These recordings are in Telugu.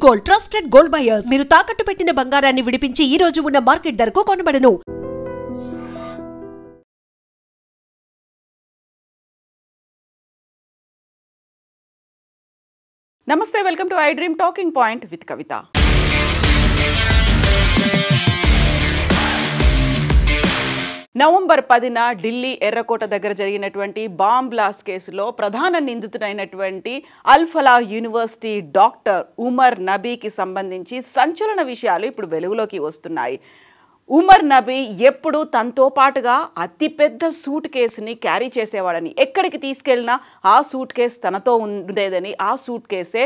గోల్డ్ ట్రస్టెడ్ గోల్డ్ బయర్స్ మీరు తాకట్టు పెట్టిన బంగారాన్ని విడిపించి ఈ రోజు ఉన్న మార్కెట్ ధరకు కొనబడను. నమస్తే, welcome to iDream talking point with Kavitha. November 10న ఢిల్లీ ఎర్రకోట దగ్గర జరిగినటువంటి బాంబ్ బ్లాస్ట్ కేసులో ప్రధాన నిందితుడైనటువంటి అల్ ఫలా యూనివర్సిటీ డాక్టర్ ఉమర్ నబీకి సంబంధించి సంచలన విషయాలు ఇప్పుడు వెలుగులోకి వస్తున్నాయి. ఉమర్ నబీ ఎప్పుడు తనతో పాటుగా అతిపెద్ద సూట్ కేసుని క్యారీ చేసేవాడని, ఎక్కడికి తీసుకెళ్ళినా ఆ సూట్ కేసు తనతో ఉండేదని, ఆ సూట్ కేసే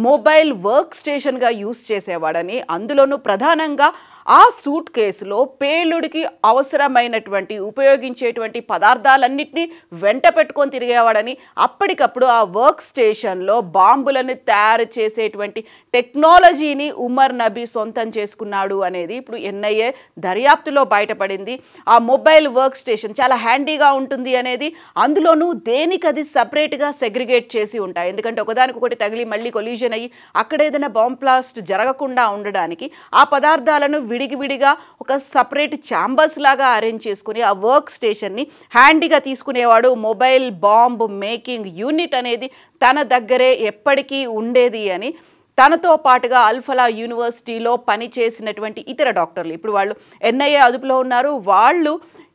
మొబైల్ వర్క్ స్టేషన్గా యూజ్ చేసేవాడని, అందులోనూ ప్రధానంగా ఆ సూట్ కేసులో పేలుడికి అవసరమైనటువంటి ఉపయోగించేటువంటి పదార్థాలన్నింటినీ వెంట పెట్టుకొని తిరిగేవాడని, అప్పటికప్పుడు ఆ వర్క్ స్టేషన్లో బాంబులను తయారు చేసేటువంటి టెక్నాలజీని ఉమర్ నబీ సొంతం చేసుకున్నాడు అనేది ఇప్పుడు ఎన్ఐఏ దర్యాప్తులో బయటపడింది. ఆ మొబైల్ వర్క్ స్టేషన్ చాలా హ్యాండీగా ఉంటుంది అనేది, అందులోనూ దేనికది సపరేట్గా సెగ్రిగేట్ చేసి ఉంటాయి. ఎందుకంటే ఒకదానికొకటి తగిలి మళ్ళీ కొల్యూజన్ అయ్యి అక్కడ ఏదైనా బాంబ్ బ్లాస్ట్ జరగకుండా ఉండడానికి ఆ పదార్థాలను విడిగా ఒక సపరేట్ ఛాంబర్స్ లాగా అరేంజ్ చేసుకుని ఆ వర్క్ స్టేషన్ని హ్యాండీగా తీసుకునేవాడు. మొబైల్ బాంబ్ మేకింగ్ యూనిట్ అనేది తన దగ్గరే ఎప్పటికీ ఉండేది అని తనతో పాటుగా అల్ ఫలా యూనివర్సిటీలో పనిచేసినటువంటి ఇతర డాక్టర్లు, ఇప్పుడు వాళ్ళు ఎన్ఐఏ అదుపులో ఉన్నారు, వాళ్ళు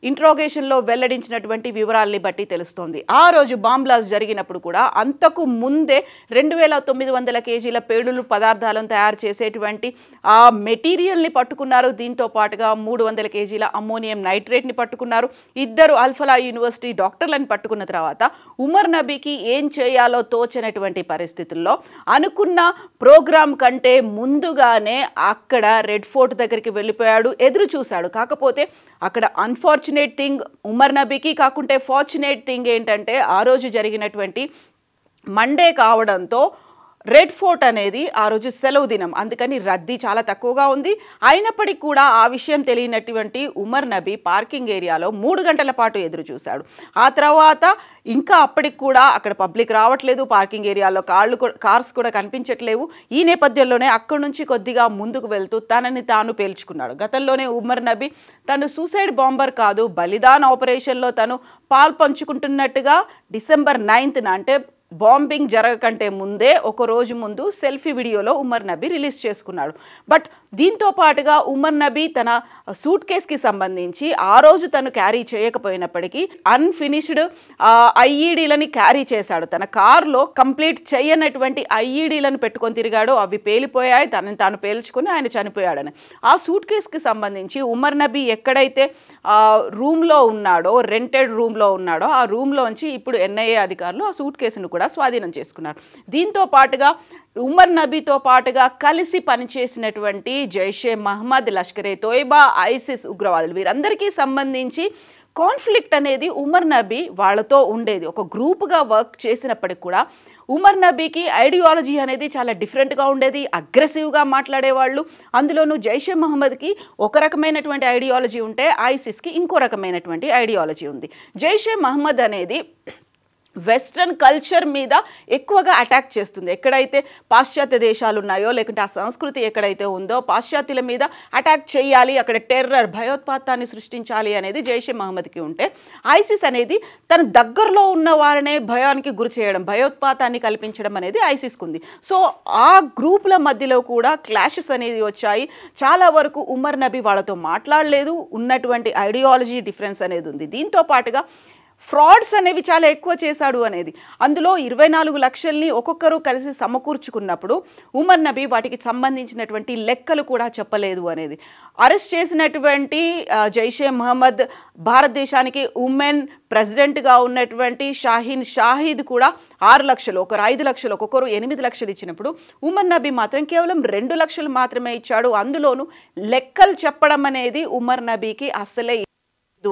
ఇంట్రోగేషన్లో వెల్లడించినటువంటి వివరాల్ని బట్టి తెలుస్తోంది. ఆ రోజు బాంబ్ బ్లాస్ట్ జరిగినప్పుడు కూడా అంతకు ముందే 2900 కేజీల పేలుడు పదార్థాలను తయారు చేసేటువంటి ఆ మెటీరియల్ని పట్టుకున్నారు. దీంతో పాటుగా 300 కేజీల అమ్మోనియం నైట్రేట్ని పట్టుకున్నారు. ఇద్దరు అల్ ఫలా యూనివర్సిటీ డాక్టర్లను పట్టుకున్న తర్వాత ఉమర్ నబీకి ఏం చేయాలో తోచనటువంటి పరిస్థితుల్లో అనుకున్న ప్రోగ్రాం కంటే ముందుగానే అక్కడ రెడ్ ఫోర్ట్ దగ్గరికి వెళ్ళిపోయాడు, ఎదురు చూశాడు. కాకపోతే అక్కడ అన్ఫార్చునేట్ థింగ్ ఉమర్ నబీకి కాకుంటే ఫార్చునేట్ థింగ్ ఏంటంటే ఆ రోజు జరిగినటువంటి మండే కావడంతో రెడ్ ఫోర్ట్ అనేది ఆ రోజు సెలవు దినం, అందుకని రద్దీ చాలా తక్కువగా ఉంది. అయినప్పటికీ కూడా ఆ విషయం తెలియనటువంటి ఉమర్ నబీ పార్కింగ్ ఏరియాలో 3 గంటల పాటు ఎదురు చూశాడు. ఆ తర్వాత ఇంకా అప్పటికి కూడా అక్కడ పబ్లిక్ రావట్లేదు, పార్కింగ్ ఏరియాలో కార్స్ కూడా కనిపించట్లేవు. ఈ నేపథ్యంలోనే అక్కడి నుంచి కొద్దిగా ముందుకు వెళ్తూ తనని తాను పేల్చుకున్నాడు. గతంలోనే ఉమర్ నబీ తను సూసైడ్ బాంబర్ కాదు, బలిదాన్ ఆపరేషన్లో తను పాల్పంచుకుంటున్నట్టుగా డిసెంబర్ 9న అంటే బాంబింగ్ జరగకంటే ముందే ఒక రోజు ముందు సెల్ఫీ వీడియోలో ఉమర్ నబీ రిలీజ్ చేసుకున్నాడు. బట్ దీంతో పాటుగా ఉమర్ నబీ తన సూట్ కేస్కి సంబంధించి ఆ రోజు తను క్యారీ చేయకపోయినప్పటికీ అన్ఫినిష్డ్ ఐఈడీలని క్యారీ చేశాడు. తన కారులో కంప్లీట్ చేయనటువంటి ఐఈడీలను పెట్టుకొని తిరిగాడు. అవి పేలిపోయాయి, తనని తాను పేల్చుకొని ఆయన చనిపోయాడని. ఆ సూట్ కేస్కి సంబంధించి ఉమర్ నబీ ఎక్కడైతే రూమ్లో ఉన్నాడో, రెంటెడ్ రూమ్లో ఉన్నాడో, ఆ రూమ్లోంచి ఇప్పుడు ఎన్ఐఏ అధికారులు ఆ సూట్ కేసును కూడా స్వాధీనం చేసుకున్నారు. దీంతో పాటుగా ఉమర్ నబీతో పాటుగా కలిసి పనిచేసినటువంటి జైషే మహమ్మద్, లష్కరే తోయిబా, ఐసిస్ ఉగ్రవాదులు వీరందరికీ సంబంధించి కాన్ఫ్లిక్ట్ అనేది ఉమర్ నబీ వాళ్ళతో ఉండేది. ఒక గ్రూప్గా వర్క్ చేసినప్పటికి కూడా ఉమర్ నబీకి ఐడియాలజీ అనేది చాలా డిఫరెంట్గా ఉండేది, అగ్రెసివ్గా మాట్లాడేవాళ్ళు. అందులోనూ జైషే మహమ్మద్కి ఒక రకమైనటువంటి ఐడియాలజీ ఉంటే ఐసిస్కి ఇంకో రకమైనటువంటి ఐడియాలజీ ఉంది. జైషే మహమ్మద్ అనేది వెస్ట్రన్ కల్చర్ మీద ఎక్కువగా అటాక్ చేస్తుంది. ఎక్కడైతే పాశ్చాత్య దేశాలు ఉన్నాయో, లేకుంటే ఆ సంస్కృతి ఎక్కడైతే ఉందో పాశ్చాత్యుల మీద అటాక్ చేయాలి, అక్కడ టెర్రర్ భయోత్పాతాన్ని సృష్టించాలి అనేది జైషే మహమ్మద్కి ఉంటే, ఐసిస్ అనేది తన దగ్గరలో ఉన్న వారినే భయానికి గురి చేయడం, భయోత్పాతాన్ని కల్పించడం అనేది ఐసిస్కి ఉంది. సో ఆ గ్రూపుల మధ్యలో కూడా క్లాషెస్ అనేది వచ్చాయి. చాలా వరకు ఉమర్ నబీ వాళ్ళతో మాట్లాడలేదు, ఉన్నటువంటి ఐడియాలజీ డిఫరెన్స్ అనేది ఉంది. దీంతో పాటుగా ఫ్రాడ్స్ అనేవి చాలా ఎక్కువ చేశాడు అనేది, అందులో 24 లక్షల్ని ఒక్కొక్కరు కలిసి సమకూర్చుకున్నప్పుడు ఉమర్ నబీ వాటికి సంబంధించినటువంటి లెక్కలు కూడా చెప్పలేదు అనేది. అరెస్ట్ చేసినటువంటి జైషే మహమ్మద్ భారతదేశానికి ఉమెన్ ప్రెసిడెంట్గా ఉన్నటువంటి షాహీన్ షాహిద్ కూడా 6 లక్షలు, ఒకరు 5 లక్షలు, ఒక్కొక్కరు 8 లక్షలు ఇచ్చినప్పుడు ఉమర్ నబీ మాత్రం కేవలం 2 లక్షలు మాత్రమే ఇచ్చాడు. అందులోనూ లెక్కలు చెప్పడం అనేది ఉమర్ నబీకి అస్సలే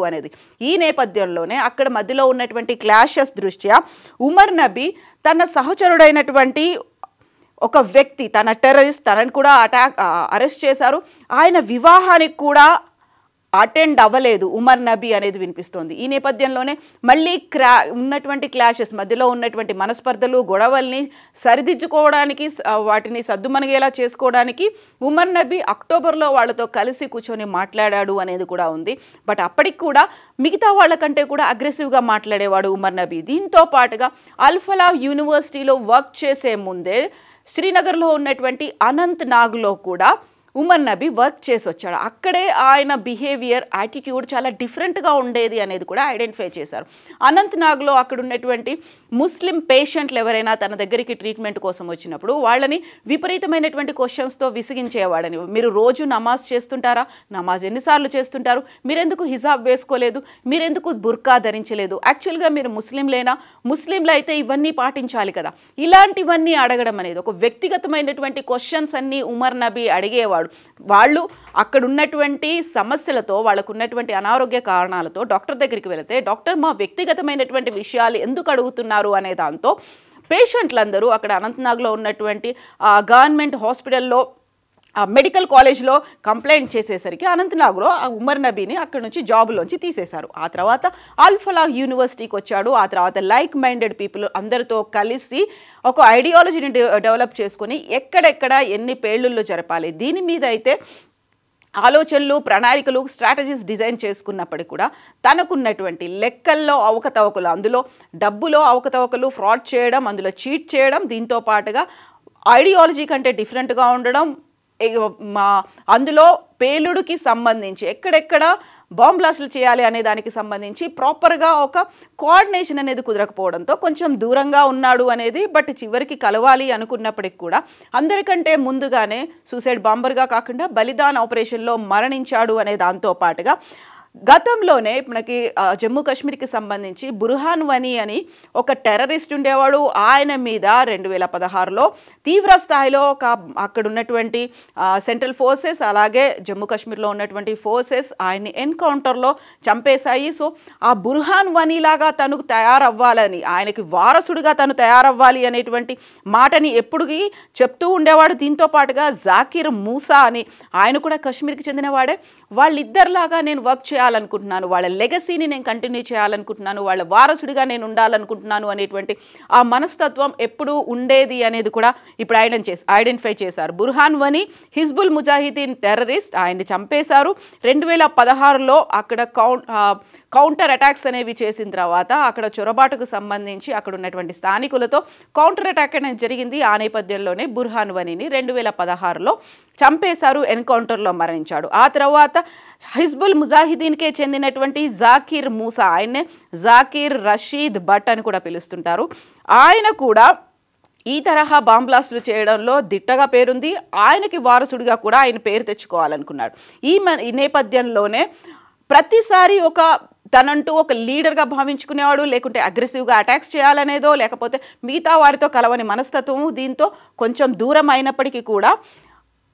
అనేది. ఈ నేపథ్యంలోనే అక్కడ మధ్యలో ఉన్నటువంటి క్లాషెస్ దృష్ట్యా ఉమర్ నబీ తన సహచరుడైనటువంటి ఒక వ్యక్తి, తన టెర్రరిస్ట్, తనని కూడా అరెస్ట్ చేశారు. ఆయన వివాహానికి కూడా అటెండ్ అవ్వలేదు ఉమర్ నబీ అనేది వినిపిస్తోంది. ఈ నేపథ్యంలోనే మళ్ళీ ఉన్నటువంటి క్లాషెస్ మధ్యలో ఉన్నటువంటి మనస్పర్ధలు గొడవల్ని సరిదిద్దుకోవడానికి వాటిని సద్దుమణిగేలా చేసుకోవడానికి ఉమర్ నబీ అక్టోబర్లో వాళ్ళతో కలిసి కూర్చొని మాట్లాడాడు అనేది కూడా ఉంది. బట్ అప్పటికి కూడా మిగతా వాళ్ళకంటే కూడా అగ్రెసివ్గా మాట్లాడేవాడు ఉమర్ నబీ. దీంతో పాటుగా అల్ ఫలాహ్ యూనివర్సిటీలో వర్క్ చేసే ముందే శ్రీనగర్లో ఉన్నటువంటి అనంతనాగ్లో కూడా ఉమర్ నబీ వర్క్ చేసి వచ్చాడు. అక్కడే ఆయన బిహేవియర్ యాటిట్యూడ్ చాలా డిఫరెంట్గా ఉండేది అనేది కూడా ఐడెంటిఫై చేశారు. అనంతనాగ్లో అక్కడ ఉన్నటువంటి ముస్లిం పేషెంట్లు ఎవరైనా తన దగ్గరికి ట్రీట్మెంట్ కోసం వచ్చినప్పుడు వాళ్ళని విపరీతమైనటువంటి క్వశ్చన్స్తో విసిగించేవాడని. మీరు రోజు నమాజ్ చేస్తుంటారా? నమాజ్ ఎన్నిసార్లు చేస్తుంటారు? మీరెందుకు హిజాబ్ వేసుకోలేదు? మీరెందుకు బుర్కా ధరించలేదు? యాక్చువల్గా మీరు ముస్లింలేనా? ముస్లింలు అయితే ఇవన్నీ పాటించాలి కదా. ఇలాంటివన్నీ అడగడం అనేది ఒక వ్యక్తిగతమైనటువంటి క్వశ్చన్స్ అన్నీ ఉమర్ నబీ అడిగేవాడు. వాళ్ళు అక్కడ ఉన్నటువంటి సమస్యలతో వాళ్ళకు ఉన్నటువంటి అనారోగ్య కారణాలతో డాక్టర్ దగ్గరికి వెళితే డాక్టర్ మా వ్యక్తిగతమైనటువంటి విషయాలు ఎందుకు అడుగుతున్నారు అనే దాంతో పేషెంట్లందరూ అక్కడ అనంతనాగ్లో ఉన్నటువంటి గవర్నమెంట్ హాస్పిటల్లో మెడికల్ కాలేజ్లో కంప్లైంట్ చేసేసరికి అనంతనాగ్లో ఉమర్ నబీని అక్కడ నుంచి జాబులోంచి తీసేశారు. ఆ తర్వాత అల్ ఫలాహ్ యూనివర్సిటీకి వచ్చాడు. ఆ తర్వాత లైక్ మైండెడ్ పీపుల్ అందరితో కలిసి ఒక ఐడియాలజీని డెవలప్ చేసుకొని ఎక్కడెక్కడ ఎన్ని పేలుళ్ళు జరపాలి దీని మీద అయితే ఆలోచనలు ప్రణాళికలు స్ట్రాటజీస్ డిజైన్ చేసుకున్నప్పటికీ కూడా తనకున్నటువంటి లెక్కల్లో అవకతవకలు, అందులో డబ్బులో అవకతవకలు, ఫ్రాడ్ చేయడం, అందులో చీట్ చేయడం, దీంతో పాటుగా ఐడియాలజీ కంటే డిఫరెంట్గా ఉండడం, అందులో పేలుడుకి సంబంధించి ఎక్కడెక్కడ బాంబ్ బ్లాస్టులు చేయాలి అనే దానికి సంబంధించి ప్రాపర్గా ఒక కోఆర్డినేషన్ అనేది కుదరకపోవడంతో కొంచెం దూరంగా ఉన్నాడు అనేది. బట్ చివరికి కలవాలి అనుకున్నప్పటికి కూడా అందరికంటే ముందుగానే సూసైడ్ బాంబర్గా కాకుండా బలిదాన్ ఆపరేషన్లో మరణించాడు అనే దాంతో పాటుగా గతంలోనే మనకి జమ్మూ కాశ్మీర్కి సంబంధించి బుర్హాన్ వనీ అని ఒక టెర్రరిస్ట్ ఉండేవాడు. ఆయన మీద 2016లో తీవ్ర స్థాయిలో అక్కడ ఉన్నటువంటి సెంట్రల్ ఫోర్సెస్ అలాగే జమ్మూ కాశ్మీర్లో ఉన్నటువంటి ఫోర్సెస్ ఆయన్ని ఎన్కౌంటర్లో చంపేశాయి. సో ఆ బుర్హాన్ వనీ లాగా తను తయారవ్వాలని, ఆయనకి వారసుడిగా తను తయారవ్వాలి అనేటువంటి మాటని ఎప్పుడుకి చెప్తూ ఉండేవాడు. దీంతో పాటుగా జాకిర్ మూసా అని ఆయన కూడా కాశ్మీర్కి చెందినవాడే. వాళ్ళిద్దరిలాగా నేను వర్క్ చేయాలనుకుంటున్నాను, వాళ్ళ లెగసీని నేను కంటిన్యూ చేయాలనుకుంటున్నాను, వాళ్ళ వారసుడిగా నేను ఉండాలనుకుంటున్నాను అనేటువంటి ఆ మనస్తత్వం ఎప్పుడు ఉండేది అనేది కూడా ఇప్పుడు ఐడెంటిఫై చేశారు. బుర్హాన్ వనీ హిజ్బుల్ ముజాహిదీన్ టెర్రరిస్ట్, ఆయన్ని చంపేశారు. 2016లో అక్కడ కౌంటర్ అటాక్స్ అనేవి చేసిన తర్వాత అక్కడ చొరబాటుకు సంబంధించి అక్కడ ఉన్నటువంటి స్థానికులతో కౌంటర్ అటాక్ అనేది జరిగింది. ఆ నేపథ్యంలోనే బుర్హాన్ వనీని 2016లో చంపేశారు, ఎన్కౌంటర్లో మరణించాడు. ఆ తర్వాత హిజ్బుల్ ముజాహిదీన్కే చెందినటువంటి జాకిర్ మూసా, ఆయన్నే జాకిర్ రషీద్ భట్ అని కూడా పిలుస్తుంటారు. ఆయన కూడా ఈ తరహా బాంబ్ బ్లాస్టులు చేయడంలో దిట్టగా పేరుంది. ఆయనకి వారసుడిగా కూడా ఆయన పేరు తెచ్చుకోవాలనుకున్నాడు. ఈ నేపథ్యంలోనే ప్రతిసారి తనంటూ ఒక లీడర్గా భావించుకునేవాడు, లేకుంటే అగ్రెసివ్గా అటాక్స్ చేయాలనేదో, లేకపోతే మిగతా వారితో కలవని మనస్తత్వము. దీంతో కొంచెం దూరం అయినప్పటికీ కూడా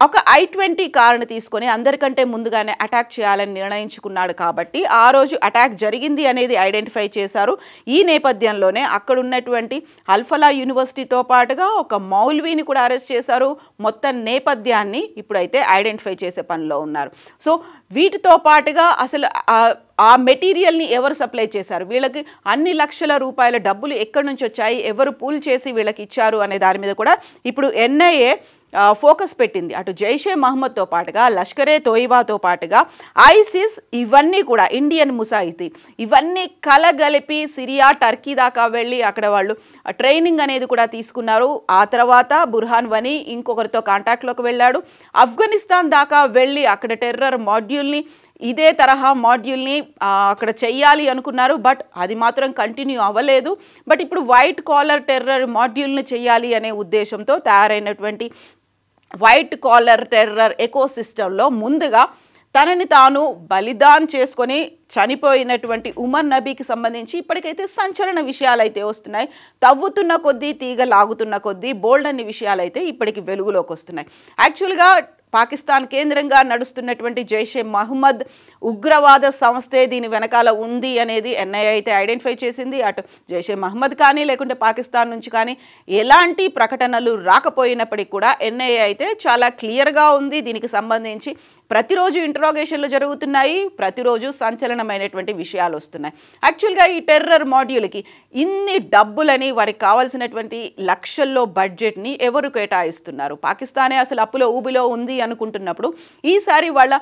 ఒక I-20 కారుని తీసుకొని అందరికంటే ముందుగానే అటాక్ చేయాలని నిర్ణయించుకున్నాడు. కాబట్టి ఆ రోజు అటాక్ జరిగింది అనేది ఐడెంటిఫై చేశారు. ఈ నేపథ్యంలోనే అక్కడ ఉన్నటువంటి అల్ ఫలాహ్ యూనివర్సిటీతో పాటుగా ఒక మౌల్వీని కూడా అరెస్ట్ చేశారు. మొత్తం నేపథ్యాన్ని ఇప్పుడైతే ఐడెంటిఫై చేసే పనిలో ఉన్నారు. సో వీటితో పాటుగా అసలు ఆ మెటీరియల్ని ఎవరు సప్లై చేశారు, వీళ్ళకి అన్ని లక్షల రూపాయల డబ్బులు ఎక్కడి నుంచి వచ్చాయి, ఎవరు పూల్ చేసి వీళ్ళకి ఇచ్చారు అనే దాని మీద కూడా ఇప్పుడు NIA ఫోకస్ పెట్టింది. అటు జైషే మహమ్మద్తో పాటుగా లష్కరే తోయిబాతో పాటుగా ఐసిస్, ఇవన్నీ కూడా ఇండియన్ ముజాహిదీన్, ఇవన్నీ కలగలిపి సిరియా టర్కీ దాకా వెళ్ళి అక్కడ వాళ్ళు ట్రైనింగ్ అనేది కూడా తీసుకున్నారు. ఆ తర్వాత బుర్హాన్ వనీ ఇంకొకరితో కాంటాక్ట్లోకి వెళ్ళాడు. ఆఫ్ఘనిస్తాన్ దాకా వెళ్ళి అక్కడ టెర్రర్ మాడ్యూల్ని, ఇదే తరహా మాడ్యూల్ని అక్కడ చెయ్యాలి అనుకున్నారు. బట్ అది మాత్రం కంటిన్యూ అవ్వలేదు. బట్ ఇప్పుడు వైట్ కాలర్ టెర్రర్ మాడ్యూల్ని చెయ్యాలి అనే ఉద్దేశంతో తయారైనటువంటి వైట్ కాలర్ టెర్రర్ ఎకోసిస్టంలో ముందుగా తనని తాను బలిదాన్ చేసుకొని చనిపోయినటువంటి ఉమర్ నబీకి సంబంధించి ఇప్పటికైతే సంచలన విషయాలైతే వస్తున్నాయి. తవ్వుతున్న కొద్దీ తీగ లాగుతున్న కొద్దీ బోల్డ్ అన్ని విషయాలైతే ఇప్పటికి వెలుగులోకి వస్తున్నాయి. యాక్చువల్గా పాకిస్తాన్ కేంద్రంగా నడుస్తున్నటువంటి జైషే మహమ్మద్ ఉగ్రవాద సంస్థే దీని వెనకాల ఉంది అనేది NIA అయితే ఐడెంటిఫై చేసింది. అటు జైషే మహమ్మద్ కానీ లేకుంటే పాకిస్తాన్ నుంచి కానీ ఎలాంటి ప్రకటనలు రాకపోయినప్పటికీ కూడా NIA అయితే చాలా క్లియర్గా ఉంది. దీనికి సంబంధించి ప్రతిరోజు ఇంటరాగేషన్లు జరుగుతున్నాయి, ప్రతిరోజు సంచలనమైనటువంటి విషయాలు వస్తున్నాయి. యాక్చువల్గా ఈ టెర్రర్ మాడ్యూల్కి ఇన్ని డబ్బులని వారికి కావాల్సినటువంటి లక్షల్లో బడ్జెట్ని ఎవరు కేటాయిస్తున్నారు? పాకిస్తానే అసలు అప్పులో ఊబిలో ఉంది అనుకుంటున్నప్పుడు ఈసారి వాళ్ళ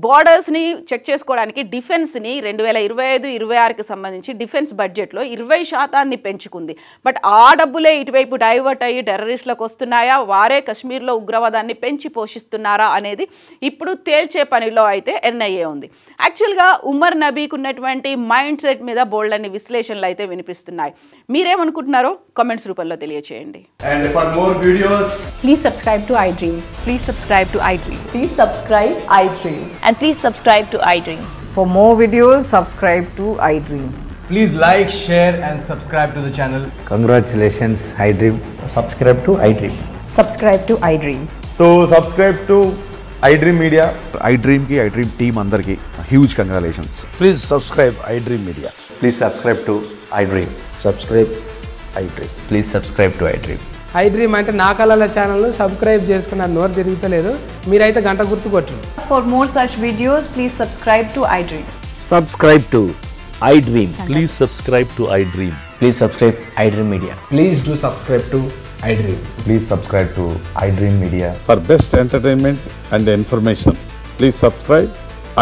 బార్డర్స్ని చెక్ చేసుకోవడానికి డిఫెన్స్ని 2025-26కి సంబంధించి డిఫెన్స్ బడ్జెట్లో 20% పెంచుకుంది. బట్ ఆ డబ్బులే ఇటువైపు డైవర్ట్ అయ్యి టెర్రరిస్టులకు వస్తున్నాయా, వారే కశ్మీర్లో ఉగ్రవాదాన్ని పెంచి పోషిస్తున్నారా అనేది ఇప్పుడు తేల్చే పనిలో అయితే ఎన్ఐఏ ఉంది. యాక్చువల్గా ఉమర్ నబీకి ఉన్నటువంటి మైండ్ సెట్ మీద బోల్డన్ని విశ్లేషణలు అయితే వినిపిస్తున్నాయి. మీరేమనుకుంటున్నారో కామెంట్స్ రూపంలో తెలియచేయండి. And for more videos, Please subscribe to iDream. Please subscribe to iDream. Please subscribe iDream. And please subscribe to iDream. For more videos, subscribe to iDream. please like, share and subscribe to the channel. Congratulations, iDream. Subscribe to iDream. Subscribe to iDream. So subscribe to iDream Media. iDream ki iDream team andarki huge congratulations. Please subscribe iDream Media. Please subscribe to iDream. Subscribe iDream. Please subscribe to iDream. iDream అంటే నా కళల ఛానల్ను సబ్స్క్రైబ్ చేసుకున్న నోరు తిరుగుతలేదు, మీరైతే గంట గుర్తు కొట్టండి. For more such videos, please subscribe to iDream. Subscribe to iDream. Please subscribe to iDream. Please subscribe iDream Media. Please do subscribe to iDream. Please subscribe to iDream Media. For best entertainment and information, please subscribe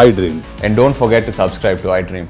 iDream. And don't forget to subscribe to iDream.